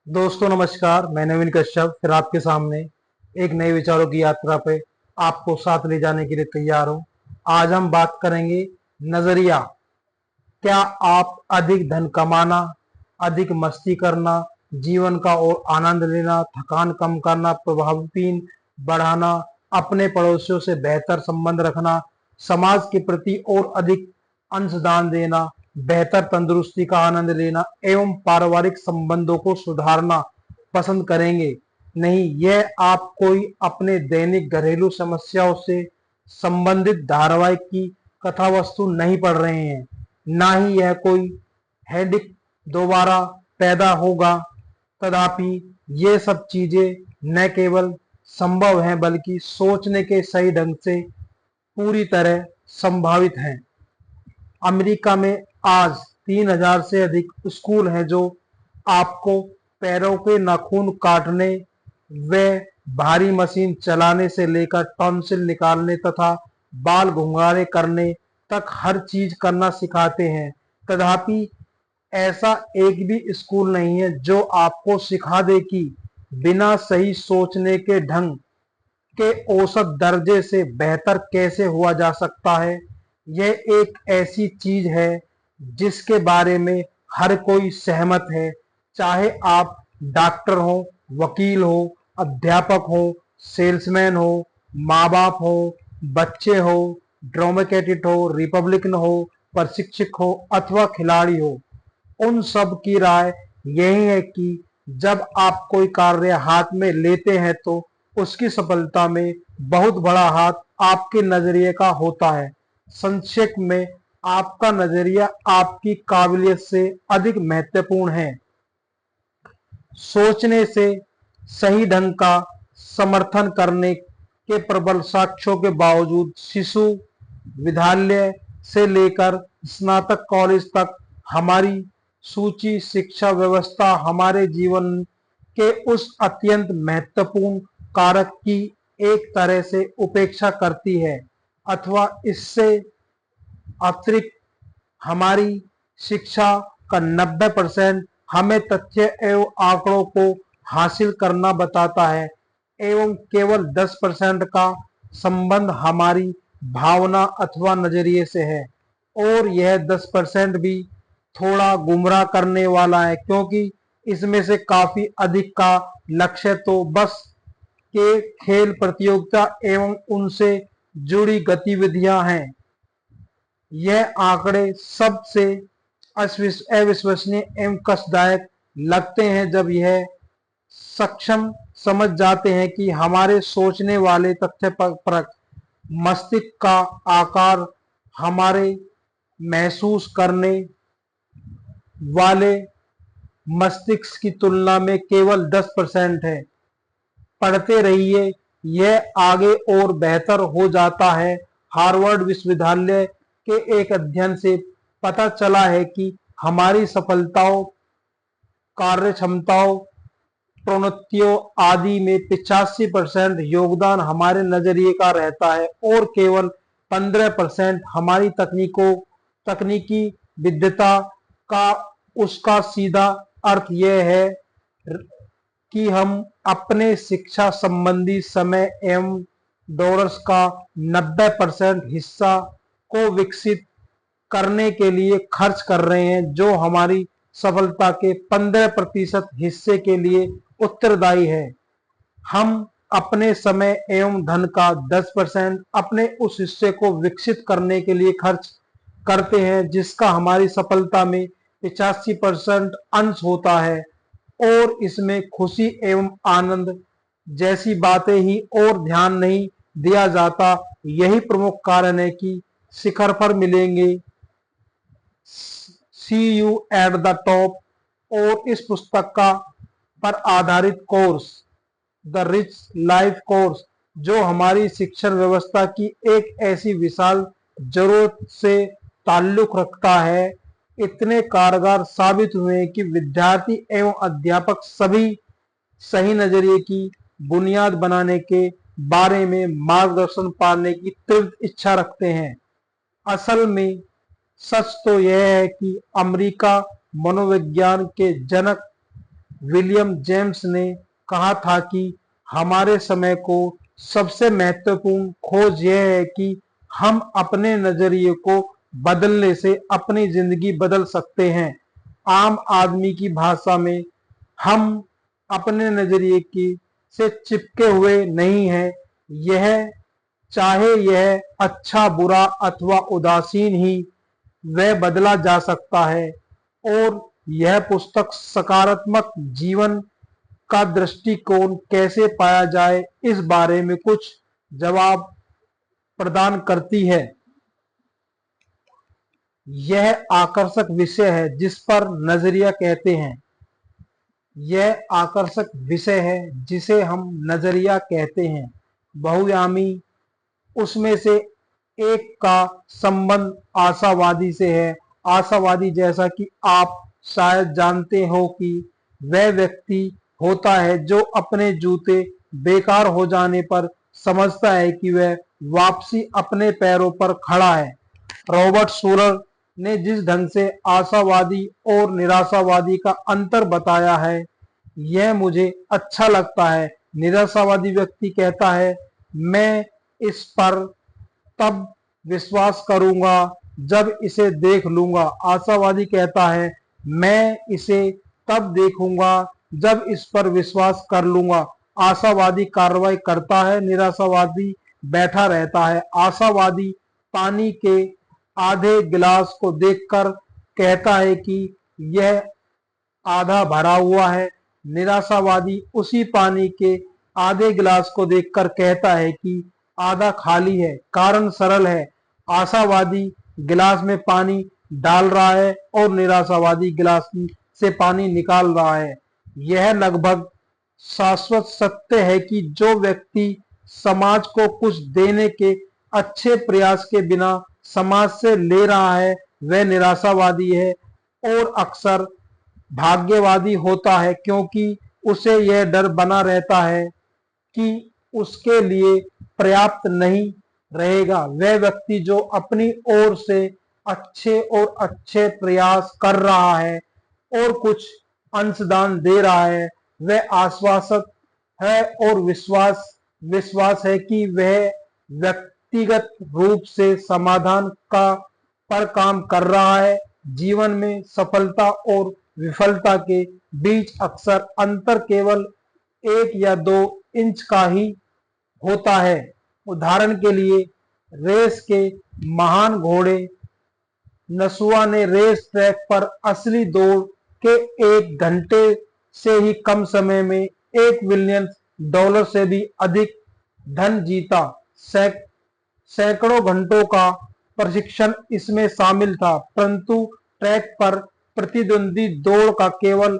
दोस्तों नमस्कार, मैं नवीन कश्यप फिर आपके सामने एक नए विचारों की यात्रा पे आपको साथ ले जाने के लिए तैयार हूं। आज हम बात करेंगे नजरिया। क्या आप अधिक धन कमाना, अधिक मस्ती करना, जीवन का और आनंद लेना, थकान कम करना, प्रभावशील बढ़ाना, अपने पड़ोसियों से बेहतर संबंध रखना, समाज के प्रति और अधिक अंशदान देना, बेहतर तंदुरुस्ती का आनंद लेना एवं पारिवारिक संबंधों को सुधारना पसंद करेंगे? नहीं, यह आप कोई अपने दैनिक घरेलू समस्याओं से संबंधित धारावाहिक की कथा वस्तु नहीं पढ़ रहे हैं। ना ही यह कोई हेडिक दोबारा पैदा होगा। तथापि ये सब चीजें न केवल संभव हैं बल्कि सोचने के सही ढंग से पूरी तरह संभावित हैं। अमेरिका में आज 3,000 से अधिक स्कूल हैं जो आपको पैरों के नाखून काटने व भारी मशीन चलाने से लेकर टॉन्सिल निकालने तथा बाल घुंघराले करने तक हर चीज करना सिखाते हैं। तथापि ऐसा एक भी स्कूल नहीं है जो आपको सिखा दे कि बिना सही सोचने के ढंग के औसत दर्जे से बेहतर कैसे हुआ जा सकता है। यह एक ऐसी चीज है जिसके बारे में हर कोई सहमत है, चाहे आप डॉक्टर हो, वकील हो, अध्यापक हो, सेल्समैन हो, माँ बाप हो, बच्चे हो, डेमोक्रेट हो, रिपब्लिकन हो, प्रशिक्षक हो अथवा खिलाड़ी हो। उन सब की राय यही है कि जब आप कोई कार्य हाथ में लेते हैं तो उसकी सफलता में बहुत बड़ा हाथ आपके नजरिए का होता है। संक्षेप में, आपका नजरिया आपकी काबिलियत से अधिक महत्वपूर्ण है। सोचने से सही ढंग का समर्थन करने के प्रबल साक्ष्यों के बावजूद शिशु विद्यालय से लेकर स्नातक कॉलेज तक हमारी सूची शिक्षा व्यवस्था हमारे जीवन के उस अत्यंत महत्वपूर्ण कारक की एक तरह से उपेक्षा करती है अथवा इससे अतिरिक्त हमारी शिक्षा का 90% हमें तथ्य एवं आंकड़ों को हासिल करना बताता है एवं केवल 10% का संबंध हमारी भावना अथवा नजरिए से है। और यह 10% भी थोड़ा गुमराह करने वाला है, क्योंकि इसमें से काफी अधिक का लक्ष्य तो बस के खेल प्रतियोगिता एवं उनसे जुड़ी गतिविधियां हैं। यह आंकड़े सबसे अविश्वसनीय एवं कष्टदायक लगते हैं जब यह सक्षम समझ जाते हैं कि हमारे सोचने वाले तथ्य परक मस्तिष्क का आकार हमारे महसूस करने वाले मस्तिष्क की तुलना में केवल 10% है। पढ़ते रहिए, यह आगे और बेहतर हो जाता है। हार्वर्ड विश्वविद्यालय के एक अध्ययन से पता चला है कि हमारी सफलताओं, कार्यक्षमताओं, प्रोन्नतियों आदि में 85% योगदान हमारे नजरिए का रहता है और केवल 15% हमारी तकनीकी विद्वता का। उसका सीधा अर्थ यह है कि हम अपने शिक्षा संबंधी समय एवं डॉलर्स का 90% हिस्सा को विकसित करने के लिए खर्च कर रहे हैं, जो हमारी सफलता के 15% हिस्से के लिए उत्तरदायी है। हम अपने समय एवं धन का 10% अपने उस हिस्से को विकसित करने के लिए खर्च करते हैं जिसका हमारी सफलता में 85% अंश होता है, और इसमें खुशी एवं आनंद जैसी बातें ही और ध्यान नहीं दिया जाता। यही प्रमुख कारण है कि शिखर पर मिलेंगे, सी यू एट द टॉप, और इस पुस्तक का पर आधारित course the rich life course, जो हमारी शिक्षण व्यवस्था की एक ऐसी विशाल जरूरत से ताल्लुक रखता है, इतने कारगर साबित हुए कि विद्यार्थी एवं अध्यापक सभी सही नजरिए की बुनियाद बनाने के बारे में मार्गदर्शन पाने की तीव्र इच्छा रखते हैं। असल में सच तो यह है कि अमेरिका मनोविज्ञान के जनक विलियम जेम्स ने कहा था कि हमारे समय को सबसे महत्वपूर्ण खोज यह है कि हम अपने नजरिए को बदलने से अपनी जिंदगी बदल सकते हैं। आम आदमी की भाषा में, हम अपने नजरिए की से चिपके हुए नहीं हैं। यह चाहे यह अच्छा, बुरा अथवा उदासीन ही, वह बदला जा सकता है। और यह पुस्तक सकारात्मक जीवन का दृष्टिकोण कैसे पाया जाए, इस बारे में कुछ जवाब प्रदान करती है। यह आकर्षक विषय है जिस पर नजरिया कहते हैं। यह आकर्षक विषय है जिसे हम नजरिया कहते हैं। बहुआयामी उसमें से एक का संबंध आशावादी से है। आशावादी, जैसा कि आप शायद जानते हो, कि वह व्यक्ति होता है जो अपने जूते बेकार हो जाने पर समझता है कि वह वापसी अपने पैरों पर खड़ा है। रॉबर्ट शूलर ने जिस ढंग से आशावादी और निराशावादी का अंतर बताया है, यह मुझे अच्छा लगता है। निराशावादी व्यक्ति कहता है, मैं इस पर तब विश्वास करूंगा जब इसे देख लूंगा। आशावादी कहता है, मैं इसे तब देखूंगा जब इस पर विश्वास कर लूंगा। आशावादी कार्रवाई करता है, निराशावादी बैठा रहता है। आशावादी पानी के आधे गिलास को देखकर कहता है कि यह आधा भरा हुआ है। निराशावादी उसी पानी के आधे गिलास को देखकर कहता है कि आधा खाली है। कारण सरल है, आशावादी गिलास में पानी डाल रहा है और निराशावादी गिलास से पानी निकाल रहा है। यह लगभग शाश्वत सत्य है कि जो व्यक्ति समाज को कुछ देने के अच्छे प्रयास के बिना समाज से ले रहा है, वह निराशावादी है और अक्सर भाग्यवादी होता है, क्योंकि उसे यह डर बना रहता है कि उसके लिए पर्याप्त नहीं रहेगा। वह व्यक्ति जो अपनी ओर से अच्छे और अच्छे प्रयास कर रहा है और कुछ अंशदान दे रहा है, वह आश्वासक है और विश्वास है कि वह व्यक्तिगत रूप से समाधान का पर काम कर रहा है। जीवन में सफलता और विफलता के बीच अक्सर अंतर केवल 1 या 2 इंच का ही होता है। उदाहरण के लिए, रेस के महान घोड़े नसुआ ने रेस ट्रैक पर असली दौड़ के 1 घंटे से ही कम समय में $1 बिलियन से भी अधिक धन जीता। सैकड़ों घंटों का प्रशिक्षण इसमें शामिल था, परंतु ट्रैक पर प्रतिद्वंदी दौड़ का केवल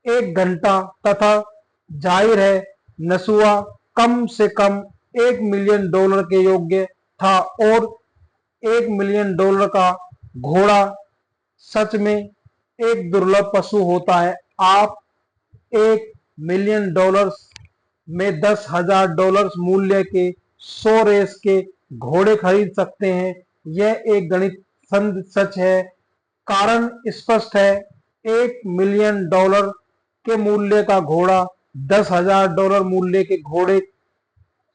1 घंटा तथा जाहिर है नसुआ कम से कम $1 मिलियन के योग्य था। और $1 मिलियन का घोड़ा सच में एक दुर्लभ पशु होता है। आप $1 मिलियन में $10,000 मूल्य के 100 रेस के घोड़े खरीद सकते हैं। यह एक गणित सच है। कारण स्पष्ट है, $1 मिलियन के मूल्य का घोड़ा $10,000 मूल्य के घोड़े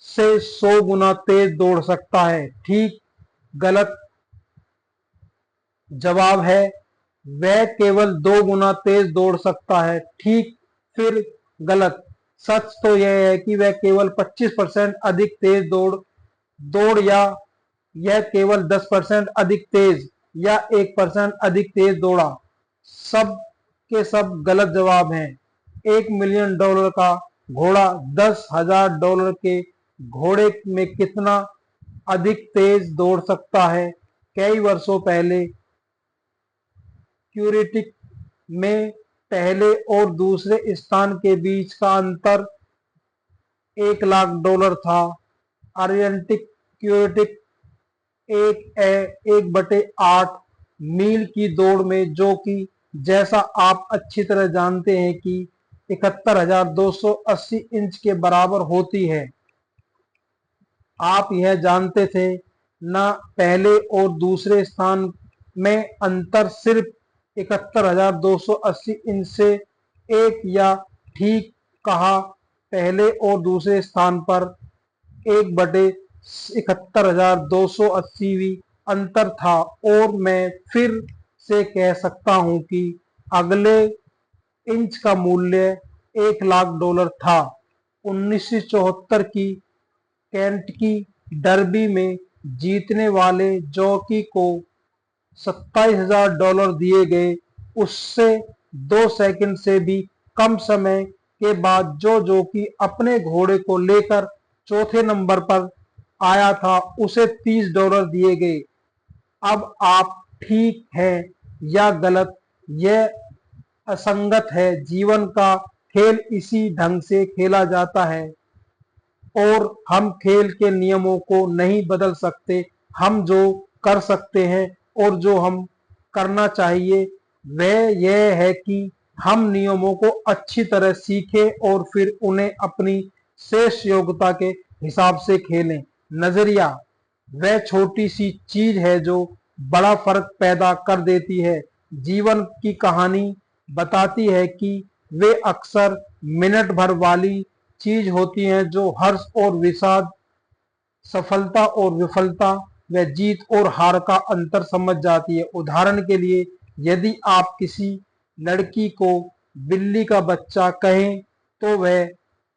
से 100 गुना तेज दौड़ सकता है। ठीक? गलत जवाब है, वह केवल 2 गुना तेज दौड़ सकता है। ठीक? फिर गलत। सच तो यह है कि वह केवल 25% अधिक तेज दौड़ या यह केवल 10% अधिक तेज या 1% अधिक तेज दौड़ा। सब के सब गलत जवाब हैं। $1 मिलियन का घोड़ा $10,000 के घोड़े में कितना अधिक तेज दौड़ सकता है? कई वर्षों पहले क्यूरिटिक में पहले और दूसरे स्थान के बीच का अंतर $1,00,000 था। आर्यटिक क्यूरिटिक 1/8 मील की दौड़ में, जो कि जैसा आप अच्छी तरह जानते हैं कि 71,280 इंच के बराबर होती है। आप यह जानते थे ना? पहले और दूसरे स्थान में अंतर सिर्फ 71,280 इंच से एक या ठीक कहा पहले और दूसरे स्थान पर 1/71,280वीं अंतर था। और मैं फिर से कह सकता हूं कि अगले इंच का मूल्य $1,00,000 था। 1974 की केंटकी डर्बी में जीतने वाले जॉकी को $27,000 दिए गए। उससे 2 सेकंड से भी कम समय के बाद जो जॉकी अपने घोड़े को लेकर चौथे नंबर पर आया था उसे $30 दिए गए। अब आप ठीक है या गलत, यह असंगत है। जीवन का खेल इसी ढंग से खेला जाता है और हम खेल के नियमों को नहीं बदल सकते। हम जो कर सकते हैं और जो हम करना चाहिए वह यह है कि हम नियमों को अच्छी तरह सीखें और फिर उन्हें अपनी शेष योग्यता के हिसाब से खेलें। नजरिया वह छोटी सी चीज है जो बड़ा फर्क पैदा कर देती है। जीवन की कहानी बताती है कि वे अक्सर मिनट भर वाली चीज होती हैं जो हर्ष और विषाद, सफलता और विफलता व जीत और हार का अंतर समझ जाती है। उदाहरण के लिए, यदि आप किसी लड़की को बिल्ली का बच्चा कहें तो वह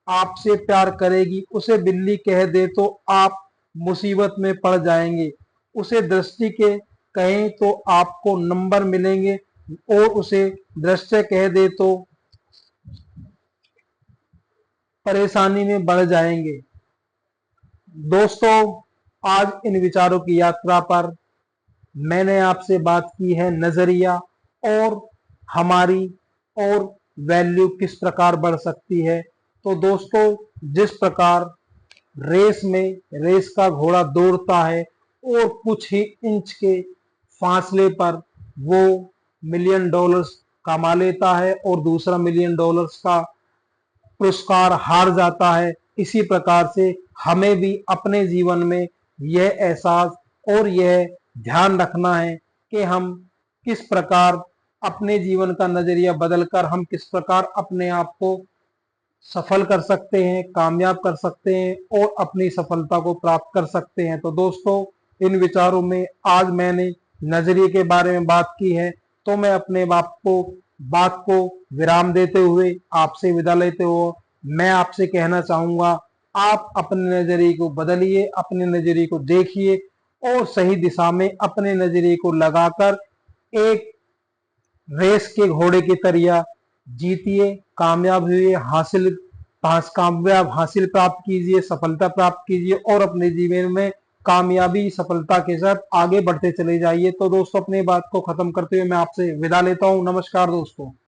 आपसे प्यार करेगी। उसे बिल्ली कह दे तो आप मुसीबत में पड़ जाएंगे। उसे दृष्टि के कहें तो आपको नंबर मिलेंगे और उसे दृश्य कह दे तो परेशानी में बढ़ जाएंगे। दोस्तों, आज इन विचारों की यात्रा पर मैंने आपसे बात की है नजरिया और हमारी और वैल्यू किस प्रकार बढ़ सकती है। तो दोस्तों, जिस प्रकार रेस का घोड़ा दौड़ता है और कुछ ही इंच के फासले पर वो $1,000,000 कमा लेता है और दूसरा $1,000,000 का पुरस्कार हार जाता है, इसी प्रकार से हमें भी अपने जीवन में यह एहसास और यह ध्यान रखना है कि हम किस प्रकार अपने जीवन का नजरिया बदलकर हम किस प्रकार अपने आप को सफल कर सकते हैं, कामयाब कर सकते हैं और अपनी सफलता को प्राप्त कर सकते हैं। तो दोस्तों, इन विचारों में आज मैंने नजरिए के बारे में बात की है। तो मैं अपने बात को विराम देते हुए आपसे विदा लेते हुए मैं आपसे कहना चाहूंगा, आप अपने नजरिए को बदलिए, अपने नजरिए को देखिए और सही दिशा में अपने नजरिए को लगाकर एक रेस के घोड़े की तरह जीतिए, कामयाब हुए, कामयाब हासिल प्राप्त कीजिए, सफलता प्राप्त कीजिए और अपने जीवन में कामयाबी सफलता के साथ आगे बढ़ते चले जाइए। तो दोस्तों, अपनी बात को खत्म करते हुए मैं आपसे विदा लेता हूं। नमस्कार दोस्तों।